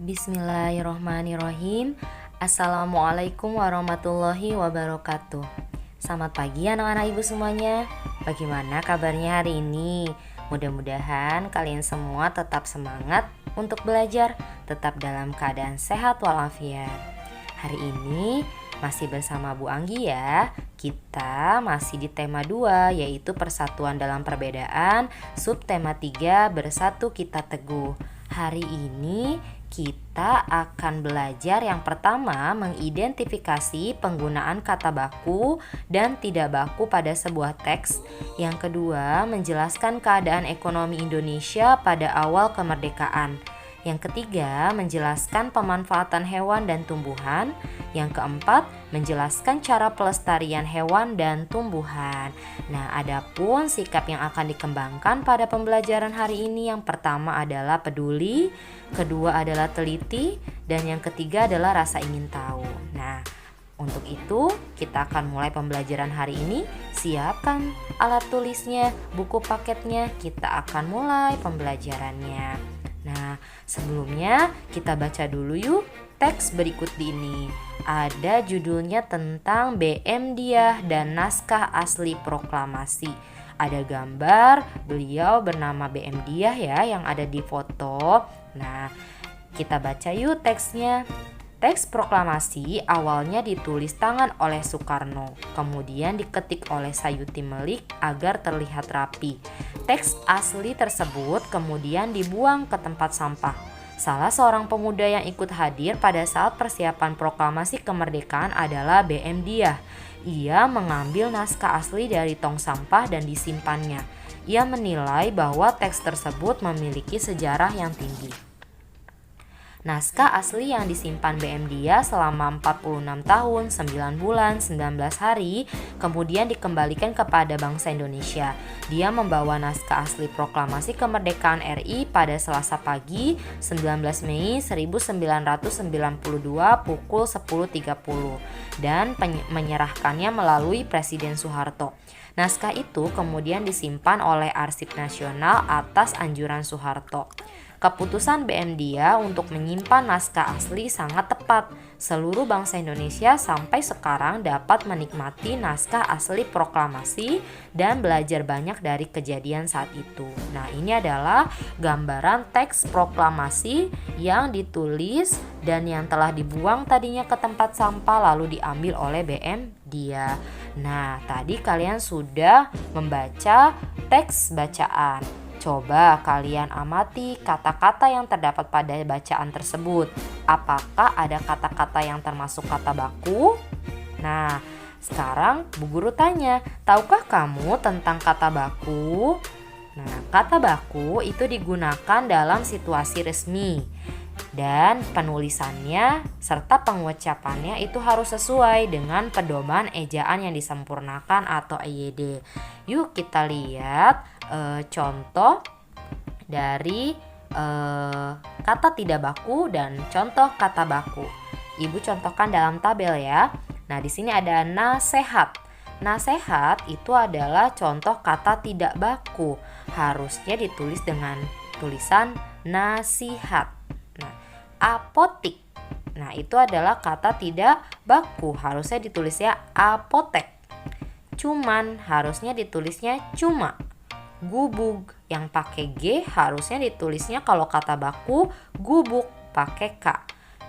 Bismillahirrohmanirrohim. Assalamualaikum warahmatullahi wabarakatuh. Selamat pagi anak-anak ibu semuanya. Bagaimana kabarnya hari ini? Mudah-mudahan kalian semua tetap semangat untuk belajar, tetap dalam keadaan sehat walafiat. Hari ini masih bersama Bu Anggi ya. Kita masih di tema 2, yaitu persatuan dalam perbedaan. Subtema 3, bersatu kita teguh. Hari ini kita akan belajar yang pertama mengidentifikasi penggunaan kata baku dan tidak baku pada sebuah teks. Yang kedua, menjelaskan keadaan ekonomi Indonesia pada awal kemerdekaan. Yang ketiga, menjelaskan pemanfaatan hewan dan tumbuhan. Yang keempat, menjelaskan cara pelestarian hewan dan tumbuhan. Nah, adapun sikap yang akan dikembangkan pada pembelajaran hari ini, yang pertama adalah peduli, kedua adalah teliti, dan yang ketiga adalah rasa ingin tahu. Nah, untuk itu kita akan mulai pembelajaran hari ini. Siapkan alat tulisnya, buku paketnya, kita akan mulai pembelajarannya. Nah, sebelumnya kita baca dulu yuk teks berikut ini. Ada judulnya tentang BM Dyah dan naskah asli proklamasi. Ada gambar beliau bernama BM Dyah ya yang ada di foto. Nah, kita baca yuk teksnya. Teks proklamasi awalnya ditulis tangan oleh Soekarno, kemudian diketik oleh Sayuti Melik agar terlihat rapi. Teks asli tersebut kemudian dibuang ke tempat sampah. Salah seorang pemuda yang ikut hadir pada saat persiapan proklamasi kemerdekaan adalah BM Dyah. Ia mengambil naskah asli dari tong sampah dan disimpannya. Ia menilai bahwa teks tersebut memiliki sejarah yang tinggi. Naskah asli yang disimpan BM Dyah selama 46 tahun, 9 bulan, 19 hari, kemudian dikembalikan kepada bangsa Indonesia. Dia membawa naskah asli proklamasi kemerdekaan RI pada Selasa pagi, 19 Mei 1992 pukul 10.30 dan menyerahkannya melalui Presiden Soeharto. Naskah itu kemudian disimpan oleh Arsip Nasional atas anjuran Soeharto. Keputusan BM Dyah untuk menyimpan naskah asli sangat tepat. Seluruh bangsa Indonesia sampai sekarang dapat menikmati naskah asli proklamasi dan belajar banyak dari kejadian saat itu. Nah, ini adalah gambaran teks proklamasi yang ditulis dan yang telah dibuang tadinya ke tempat sampah lalu diambil oleh BM Dyah. Nah, tadi kalian sudah membaca teks bacaan. Coba kalian amati kata-kata yang terdapat pada bacaan tersebut. Apakah ada kata-kata yang termasuk kata baku? Nah, sekarang Bu Guru tanya, tahukah kamu tentang kata baku? Nah, kata baku itu digunakan dalam situasi resmi. Dan penulisannya serta pengucapannya itu harus sesuai dengan pedoman ejaan yang disempurnakan atau EYD. Yuk kita lihat contoh dari kata tidak baku dan contoh kata baku. Ibu contohkan dalam tabel ya. Nah, di sini ada nasehat. Nasehat itu adalah contoh kata tidak baku. Harusnya ditulis dengan tulisan nasihat. Nah, apotik. Nah, itu adalah kata tidak baku. Harusnya ditulisnya apotek. Cuman harusnya ditulisnya cuma. Gubuk yang pakai G harusnya ditulisnya kalau kata baku gubuk pakai K.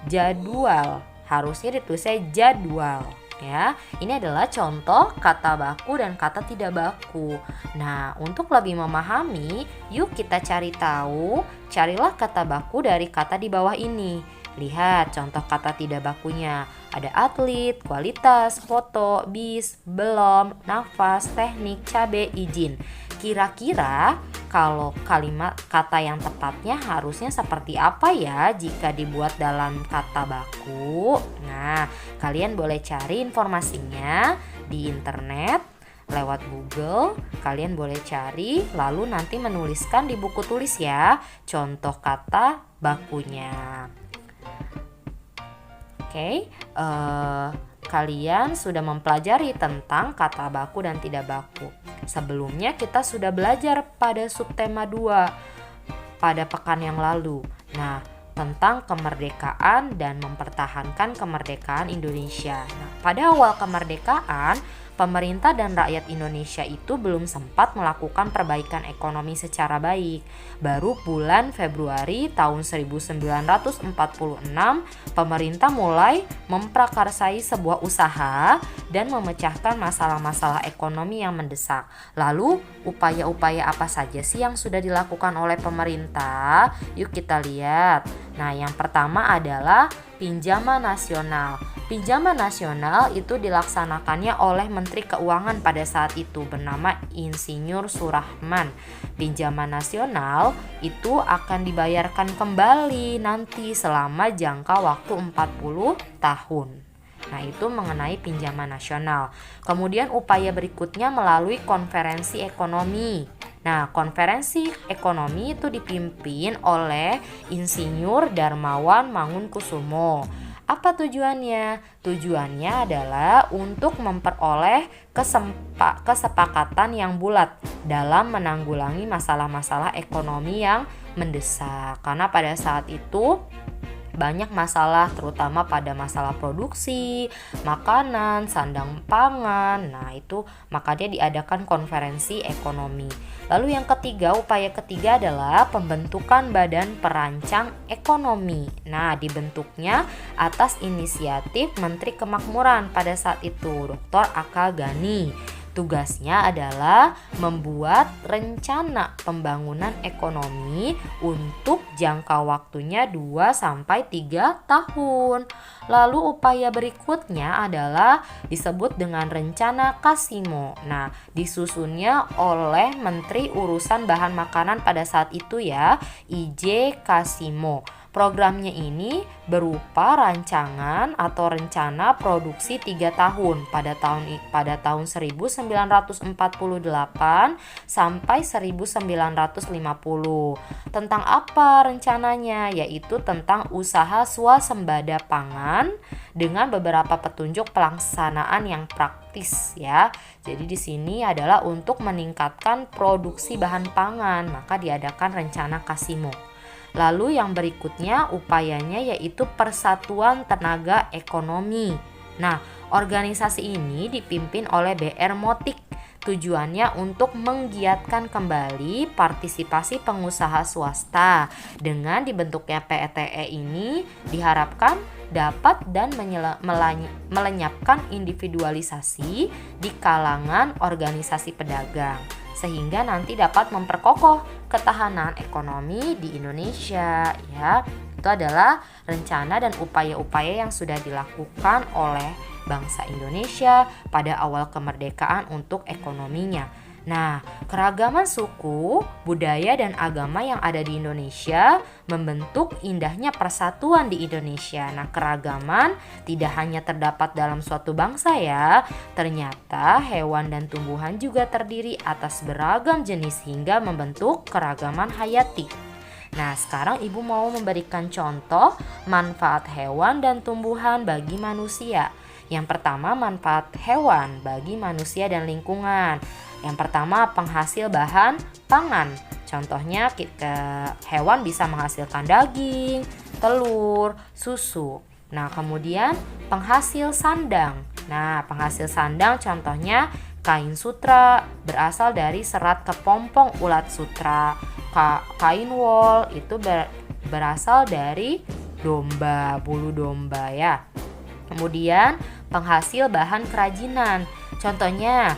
Jadwal harusnya ditulisnya jadwal ya. Ini adalah contoh kata baku dan kata tidak baku. Nah, untuk lebih memahami, yuk kita cari tahu, carilah kata baku dari kata di bawah ini. Lihat contoh kata tidak bakunya. Ada atlet, kualitas, foto, bis, belum, nafas, teknik, cabe, izin. Kira-kira kalau kalimat kata yang tepatnya harusnya seperti apa ya jika dibuat dalam kata baku? Nah, kalian boleh cari informasinya di internet lewat Google. Kalian boleh cari lalu nanti menuliskan di buku tulis ya contoh kata bakunya. Oke, kalian sudah mempelajari tentang kata baku dan tidak baku. Sebelumnya kita sudah belajar pada subtema 2 pada pekan yang lalu. Nah, tentang kemerdekaan dan mempertahankan kemerdekaan Indonesia. Nah, pada awal kemerdekaan, pemerintah dan rakyat Indonesia itu belum sempat melakukan perbaikan ekonomi secara baik. Baru bulan Februari tahun 1946, pemerintah mulai memprakarsai sebuah usaha dan memecahkan masalah-masalah ekonomi yang mendesak. Lalu, upaya-upaya apa saja sih yang sudah dilakukan oleh pemerintah? Yuk kita lihat. Nah, yang pertama adalah pinjaman nasional. Pinjaman nasional itu dilaksanakannya oleh Menteri Keuangan pada saat itu bernama Insinyur Surahman. Pinjaman nasional itu akan dibayarkan kembali nanti selama jangka waktu 40 tahun. Nah, itu mengenai pinjaman nasional. Kemudian upaya berikutnya melalui konferensi ekonomi. Nah, konferensi ekonomi itu dipimpin oleh Insinyur Darmawan Mangunkusumo. Apa tujuannya? Tujuannya adalah untuk memperoleh kesepakatan yang bulat dalam menanggulangi masalah-masalah ekonomi yang mendesak. Karena pada saat itu banyak masalah, terutama pada masalah produksi, makanan, sandang pangan. Nah, itu makanya diadakan konferensi ekonomi. Lalu yang ketiga, upaya ketiga adalah pembentukan Badan Perancang Ekonomi. Nah, dibentuknya atas inisiatif Menteri Kemakmuran pada saat itu, Dr. A.K. Ghani. Tugasnya adalah membuat rencana pembangunan ekonomi untuk jangka waktunya 2-3 tahun. Lalu upaya berikutnya adalah disebut dengan rencana Kasimo. Nah, disusunnya oleh Menteri Urusan Bahan Makanan pada saat itu ya, I.J. Kasimo. Programnya ini berupa rancangan atau rencana produksi 3 tahun pada tahun 1948 sampai 1950. Tentang apa rencananya? Yaitu tentang usaha swasembada pangan dengan beberapa petunjuk pelaksanaan yang praktis ya. Jadi di sini adalah untuk meningkatkan produksi bahan pangan, maka diadakan rencana Kasimo. Lalu yang berikutnya upayanya yaitu Persatuan Tenaga Ekonomi. Nah, organisasi ini dipimpin oleh B.R. Motik. Tujuannya untuk menggiatkan kembali partisipasi pengusaha swasta. Dengan dibentuknya PTE ini diharapkan dapat dan melenyapkan individualisasi di kalangan organisasi pedagang, sehingga nanti dapat memperkokoh ketahanan ekonomi di Indonesia ya. Itu adalah rencana dan upaya-upaya yang sudah dilakukan oleh bangsa Indonesia pada awal kemerdekaan untuk ekonominya. Nah, keragaman suku, budaya, dan agama yang ada di Indonesia membentuk indahnya persatuan di Indonesia. Nah, keragaman tidak hanya terdapat dalam suatu bangsa ya. Ternyata hewan dan tumbuhan juga terdiri atas beragam jenis hingga membentuk keragaman hayati. Nah, sekarang Ibu mau memberikan contoh manfaat hewan dan tumbuhan bagi manusia. Yang pertama, manfaat hewan bagi manusia dan lingkungan. Yang pertama, penghasil bahan pangan. Contohnya hewan bisa menghasilkan daging, telur, susu. Nah, kemudian penghasil sandang. Nah, penghasil sandang contohnya kain sutra berasal dari serat kepompong ulat sutra. Kain wol itu berasal dari domba, bulu domba ya. Kemudian penghasil bahan kerajinan. Contohnya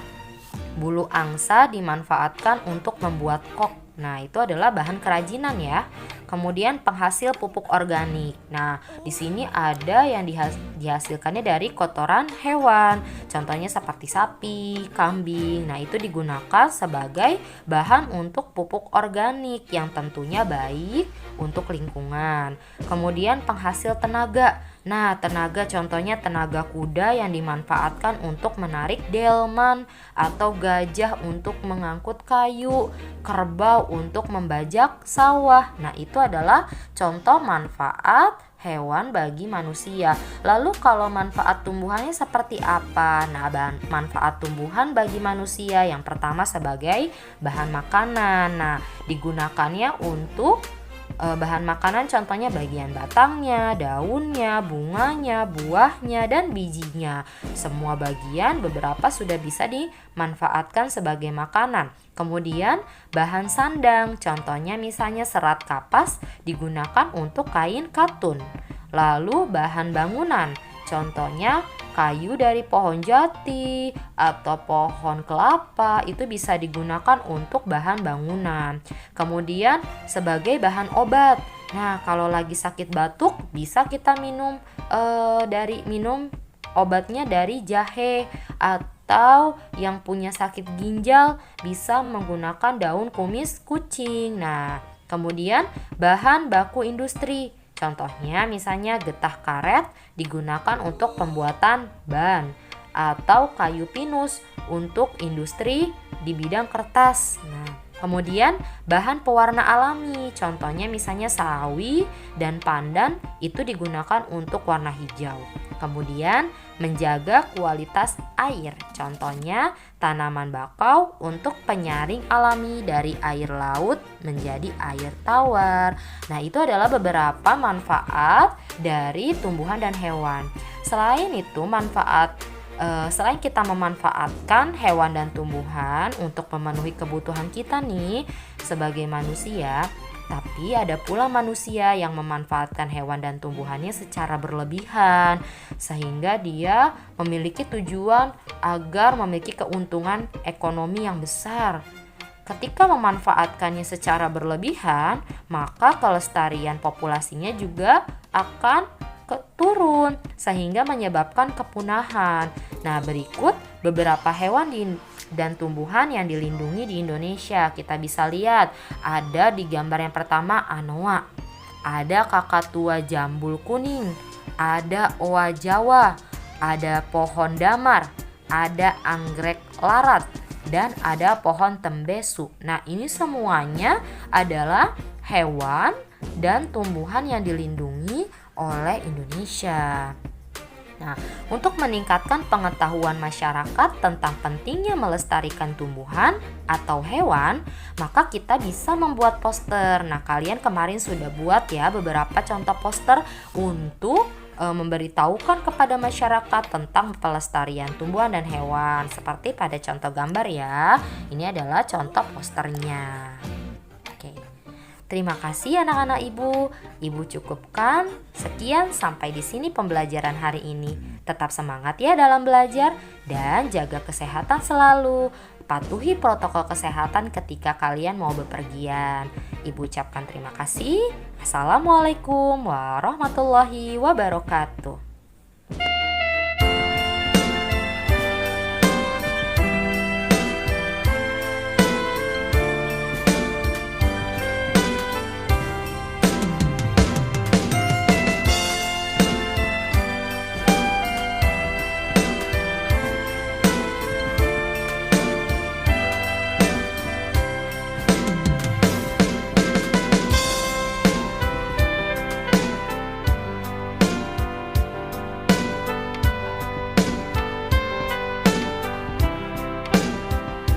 bulu angsa dimanfaatkan untuk membuat kok. Nah, itu adalah bahan kerajinan ya. Kemudian penghasil pupuk organik. Nah, di sini ada yang dihasilkannya dari kotoran hewan. Contohnya seperti sapi, kambing. Nah, itu digunakan sebagai bahan untuk pupuk organik yang tentunya baik untuk lingkungan. Kemudian penghasil tenaga. Nah, tenaga contohnya tenaga kuda yang dimanfaatkan untuk menarik delman atau gajah untuk mengangkut kayu, kerbau untuk membajak sawah. Nah, itu adalah contoh manfaat hewan bagi manusia. Lalu kalau manfaat tumbuhannya seperti apa? Nah, manfaat tumbuhan bagi manusia yang pertama sebagai bahan makanan. Nah, digunakannya untuk Bahan makanan contohnya bagian batangnya, daunnya, bunganya, buahnya, dan bijinya. Semua bagian beberapa sudah bisa dimanfaatkan sebagai makanan. Kemudian bahan sandang, contohnya misalnya serat kapas digunakan untuk kain katun. Lalu bahan bangunan, contohnya kayu dari pohon jati atau pohon kelapa itu bisa digunakan untuk bahan bangunan. Kemudian sebagai bahan obat. Nah, kalau lagi sakit batuk bisa kita minum obatnya dari jahe, atau yang punya sakit ginjal bisa menggunakan daun kumis kucing. Nah, kemudian bahan baku industri. Contohnya misalnya getah karet digunakan untuk pembuatan ban, atau kayu pinus untuk industri di bidang kertas. Nah, kemudian bahan pewarna alami, contohnya misalnya sawi dan pandan itu digunakan untuk warna hijau. Kemudian menjaga kualitas air, contohnya tanaman bakau untuk penyaring alami dari air laut menjadi air tawar. Nah, itu adalah beberapa manfaat dari tumbuhan dan hewan. Selain itu, selain kita memanfaatkan hewan dan tumbuhan untuk memenuhi kebutuhan kita nih sebagai manusia, tapi ada pula manusia yang memanfaatkan hewan dan tumbuhannya secara berlebihan, sehingga dia memiliki tujuan agar memiliki keuntungan ekonomi yang besar. Ketika memanfaatkannya secara berlebihan, maka kelestarian populasinya juga akan turun, sehingga menyebabkan kepunahan. Nah, berikut beberapa hewan dan tumbuhan yang dilindungi di Indonesia. Kita bisa lihat ada di gambar yang pertama anoa, ada kakatua jambul kuning, ada oa Jawa, ada pohon damar, ada anggrek larat, dan ada pohon tembesu. Nah, ini semuanya adalah hewan dan tumbuhan yang dilindungi oleh Indonesia. Nah, untuk meningkatkan pengetahuan masyarakat tentang pentingnya melestarikan tumbuhan atau hewan, maka kita bisa membuat poster. Nah, kalian kemarin sudah buat ya beberapa contoh poster untuk memberitahukan kepada masyarakat tentang pelestarian tumbuhan dan hewan. Seperti pada contoh gambar ya. Ini adalah contoh posternya. Oke. Terima kasih anak-anak Ibu. Ibu cukupkan. Sekian, sampai di sini pembelajaran hari ini. Tetap semangat ya dalam belajar dan jaga kesehatan selalu. Patuhi protokol kesehatan ketika kalian mau bepergian. Ibu ucapkan terima kasih. Assalamualaikum warahmatullahi wabarakatuh.